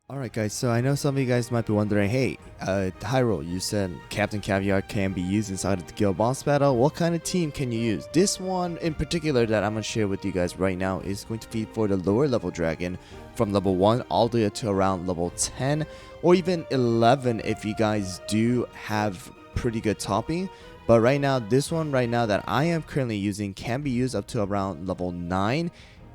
Alright guys, so I know some of you guys might be wondering, hey, HyRoll, you said Captain Caviar can be used inside of the guild boss battle. What kind of team can you use? This one in particular that I'm going to share with you guys right now is going to be for the lower level dragon from level 1 all the way to around level 10 or even 11 if you guys do have pretty good topping. But right now, this one right now that I am currently using can be used up to around level 9.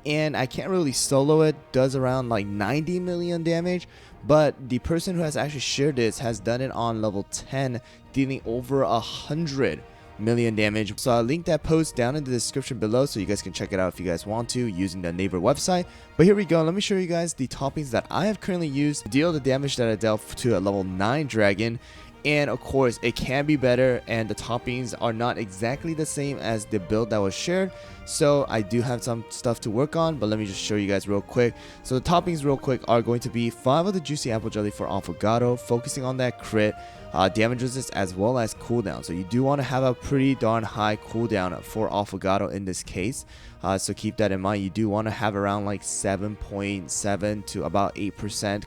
And I can't really solo it, does around like 90 million damage, but the person who has actually shared this has done it on level 10, dealing over 100 million damage. So I'll link that post down in the description below so you guys can check it out if you guys want to using the neighbor website. But here we go, let me show you guys the toppings that I have currently used to deal the damage that I dealt to a level 9 dragon. And of course it can be better, and the toppings are not exactly the same as the build that was shared, so I do have some stuff to work on, but let me just show you guys real quick. So the toppings real quick are going to be 5 of the juicy apple jelly for affogato, focusing on that crit, damage resist as well as cooldown. So you do want to have a pretty darn high cooldown for affogato in this case, so keep that in mind. You do want to have around like 7.7 to about 8%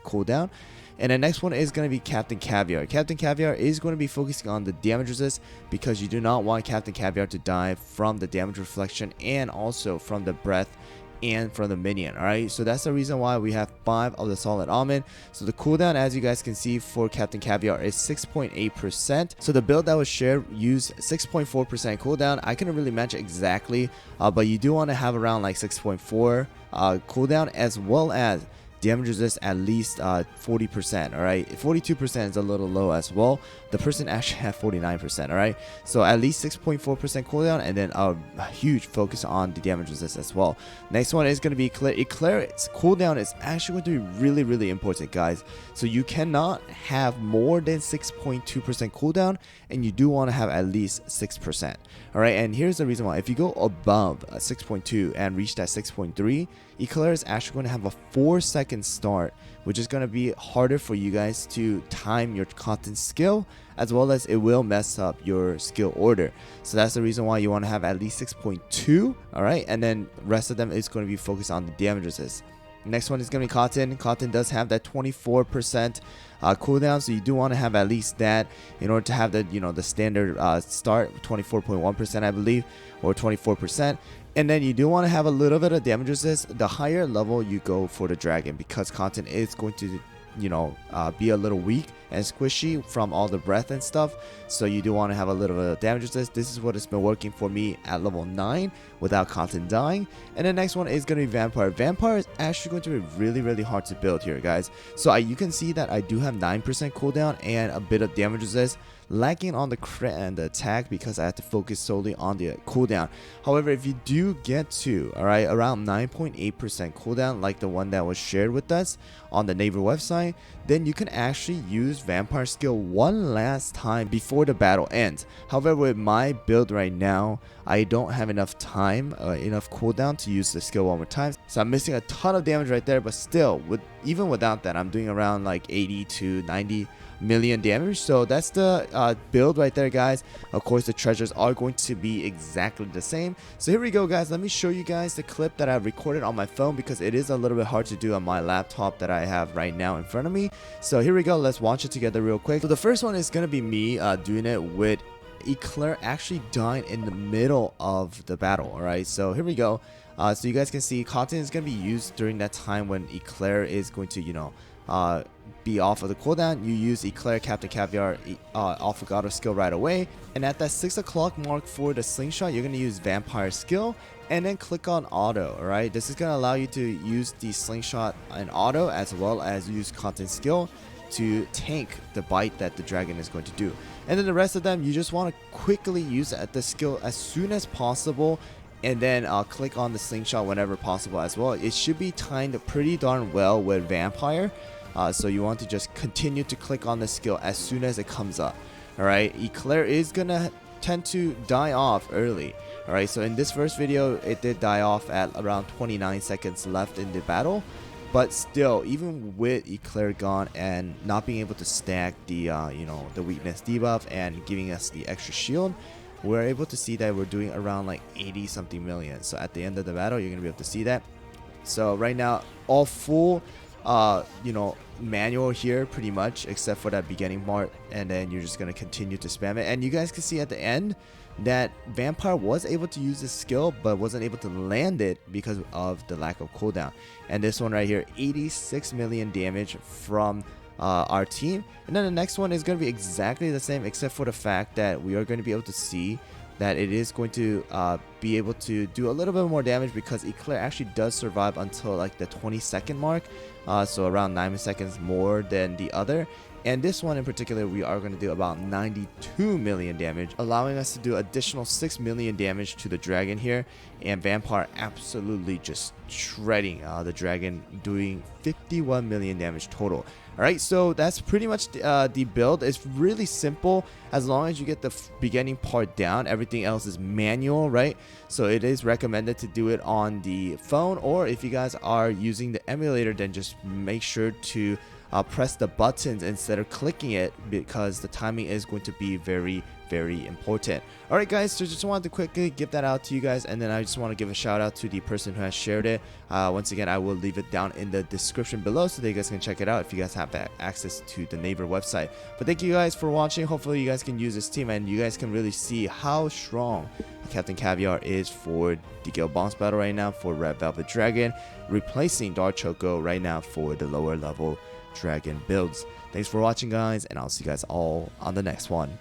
cooldown. And the next one is going to be Captain Caviar. Captain Caviar is going to be focusing on the damage resist because you do not want Captain Caviar to die from the damage reflection and also from the breath and from the minion. Alright, so that's the reason why we have 5 of the solid almond. So the cooldown, as you guys can see, for Captain Caviar is 6.8%. so the build that was shared used 6.4% cooldown. I couldn't really match exactly, but you do want to have around like 6.4 cooldown, as well as damage resist at least 40%. all right, 42% is a little low as well. The person actually had 49%. all right, so at least 6.4% cooldown, and then a huge focus on the damage resist as well. Next one is going to be Eclair. Its cooldown is actually going to be really important, guys. So you cannot have more than 6.2% cooldown, and you do want to have at least 6%. all right, and here's the reason why. If you go above 6.2 and reach that 6.3, Eclair is actually going to have a 4-second start, which is going to be harder for you guys to time your content skill, as well as it will mess up your skill order. So that's the reason why you want to have at least 6.2. all right, and then rest of them is going to be focused on the damage resist. Next one is going to be Cotton. Cotton does have that 24% cooldown, so you do want to have at least that in order to have the the standard start 24.1%, I believe, or 24%. And then you do want to have a little bit of damage resist the higher level you go for the dragon, because Cotton is going to be a little weak and squishy from all the breath and stuff. So you do want to have a little bit of damage resist. This is what has been working for me at level 9 without Cotton dying. And the next one is going to be Vampire. Vampire is actually going to be really hard to build here, guys. So you can see that I do have 9% cooldown and a bit of damage resist, lacking on the crit and the attack because I have to focus solely on the cooldown. However, if you do get to around 9.8% cooldown, like the one that was shared with us on the neighbor website, then you can actually use Vampire skill one last time before the battle ends. However, with my build right now, I don't have enough time, enough cooldown to use the skill one more time, so I'm missing a ton of damage right there. But still, even without that, I'm doing around like 80 to 90 million damage. So that's the build right there, guys. Of course, the treasures are going to be exactly the same. So here we go, guys. Let me show you guys the clip that I've recorded on my phone, because it is a little bit hard to do on my laptop that I have right now in front of me. So here we go, let's watch it together real quick. So the first one is gonna be me doing it with Eclair actually dying in the middle of the battle. All right, so here we go. So you guys can see Cotton is gonna be used during that time when Eclair is going to be off of the cooldown. You use Eclair, Captain Caviar, affogato skill right away, and at that 6 o'clock mark for the slingshot, you're gonna use Vampire skill and then click on auto. All right, this is gonna allow you to use the slingshot in auto, as well as use Cotton skill to tank the bite that the dragon is going to do. And then the rest of them, you just want to quickly use the skill as soon as possible, and then click on the slingshot whenever possible as well. It should be timed pretty darn well with Vampire, so you want to just continue to click on the skill as soon as it comes up. All right, Eclair is gonna tend to die off early. All right, so in this first video, it did die off at around 29 seconds left in the battle. But still, even with Eclair gone and not being able to stack the the weakness debuff and giving us the extra shield, we're able to see that we're doing around like 80 something million. So at the end of the battle, you're gonna be able to see that. So right now, all full you know, manual here pretty much, except for that beginning part, and then you're just gonna continue to spam it. And you guys can see at the end that Vampire was able to use this skill but wasn't able to land it because of the lack of cooldown. And this one right here, 86 million damage from our team. And then the next one is going to be exactly the same, except for the fact that we are going to be able to see that it is going to be able to do a little bit more damage, because Eclair actually does survive until like the 20-second mark, so around 9 seconds more than the other. And this one in particular, we are going to do about 92 million damage, allowing us to do additional 6 million damage to the dragon here. And Vampire absolutely just shredding the dragon, doing 51 million damage total. Alright, so that's pretty much the build. It's really simple. As long as you get the beginning part down, everything else is manual, right? So it is recommended to do it on the phone, or if you guys are using the emulator, then just make sure to press the buttons instead of clicking it, because the timing is going to be very important. Alright guys, so just wanted to quickly give that out to you guys, and then I just want to give a shout out to the person who has shared it. Once again, I will leave it down in the description below so that you guys can check it out if you guys have access to the Naver website. But thank you guys for watching. Hopefully you guys can use this team and you guys can really see how strong Captain Caviar is for the Guild Boss Battle right now for Red Velvet Dragon, replacing Dark Choco right now for the lower level dragon builds. Thanks for watching guys, and I'll see you guys all on the next one.